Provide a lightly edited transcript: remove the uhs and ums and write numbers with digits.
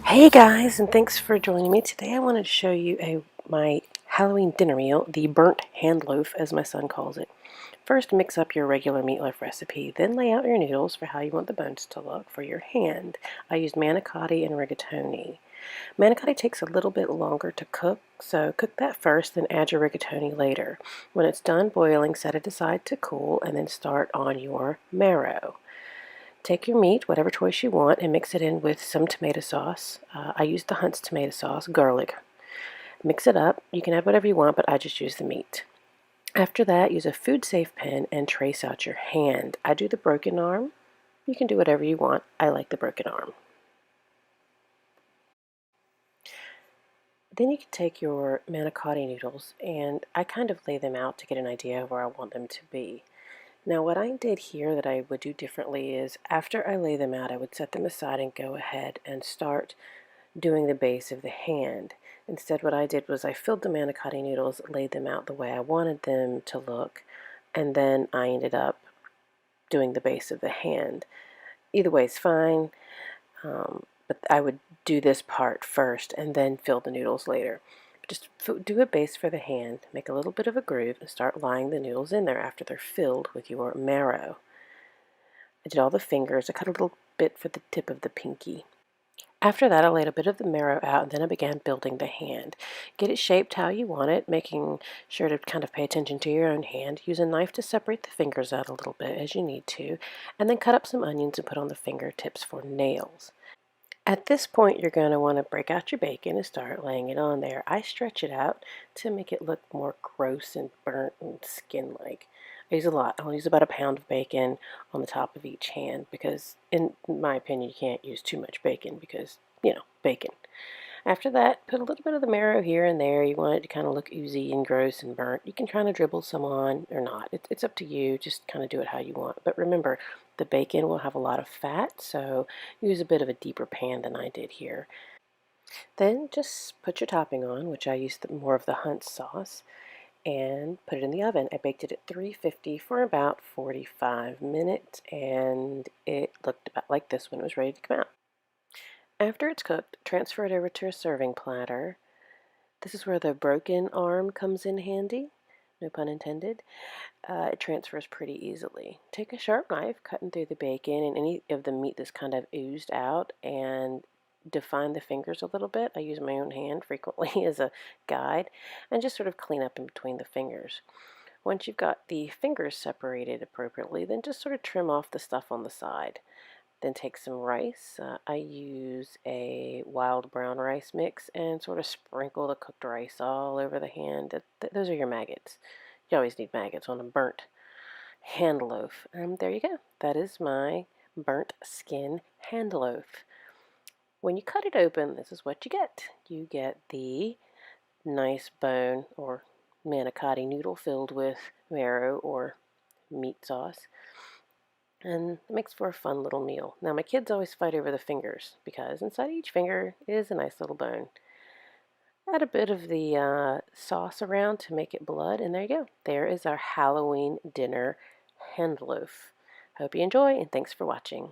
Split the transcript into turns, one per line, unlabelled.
Hey guys, and thanks for joining me. Today I wanted to show you my Halloween dinner meal, the burnt hand loaf as my son calls it. First, mix up your regular meatloaf recipe, then lay out your noodles for how you want the bones to look for your hand. I used manicotti and rigatoni. Manicotti takes a little bit longer to cook, so cook that first, then add your rigatoni later. When it's done boiling, set it aside to cool, and then start on your marrow. Take your meat, whatever choice you want, and mix it in with some tomato sauce. I used the Hunt's tomato sauce, garlic. Mix it up. You can add whatever you want, but I just use the meat. After that, use a food-safe pen and trace out your hand. I do the broken arm. You can do whatever you want. I like the broken arm. Then you can take your manicotti noodles, and I kind of lay them out to get an idea of where I want them to be. Now what I did here that I would do differently is after I lay them out, I would set them aside and go ahead and start doing the base of the hand. Instead, what I did was I filled the manicotti noodles, laid them out the way I wanted them to look, and then I ended up doing the base of the hand. Either way is fine, but I would do this part first and then fill the noodles later. Just do a base for the hand, make a little bit of a groove, and start lying the noodles in there after they're filled with your marrow. I did all the fingers. I cut a little bit for the tip of the pinky. After that, I laid a bit of the marrow out, and then I began building the hand. Get it shaped how you want it, making sure to kind of pay attention to your own hand. Use a knife to separate the fingers out a little bit as you need to, and then cut up some onions and put on the fingertips for nails. At this point, you're going to want to break out your bacon and start laying it on there. I stretch it out to make it look more gross and burnt and skin-like. I use a lot. I'll use about a pound of bacon on the top of each hand because, in my opinion, you can't use too much bacon because, bacon. After that, put a little bit of the marrow here and there. You want it to kind of look oozy and gross and burnt. You can kind of dribble some on or not. It's up to you. Just kind of do it how you want. But remember, the bacon will have a lot of fat, so use a bit of a deeper pan than I did here. Then just put your topping on, which I used more of the Hunt sauce, and put it in the oven. I baked it at 350 for about 45 minutes, and it looked about like this when it was ready to come out. After it's cooked, transfer it over to a serving platter. This is where the broken arm comes in handy, no pun intended. It transfers pretty easily. Take a sharp knife, cutting through the bacon and any of the meat that's kind of oozed out, and define the fingers a little bit. I use my own hand frequently as a guide, and just sort of clean up in between the fingers. Once you've got the fingers separated appropriately, then just sort of trim off the stuff on the side. Then take some rice. I use a wild brown rice mix and sort of sprinkle the cooked rice all over the hand. Those are your maggots. You always need maggots on a burnt hand loaf. There you go. That is my burnt skin hand loaf. When you cut it open, this is what you get. You get the nice bone or manicotti noodle filled with marrow or meat sauce, and it makes for a fun little meal. Now, my kids always fight over the fingers because inside each finger is a nice little bone. Add a bit of the sauce around to make it blood, and there you go. There is our Halloween dinner hand loaf. Hope you enjoy, and thanks for watching.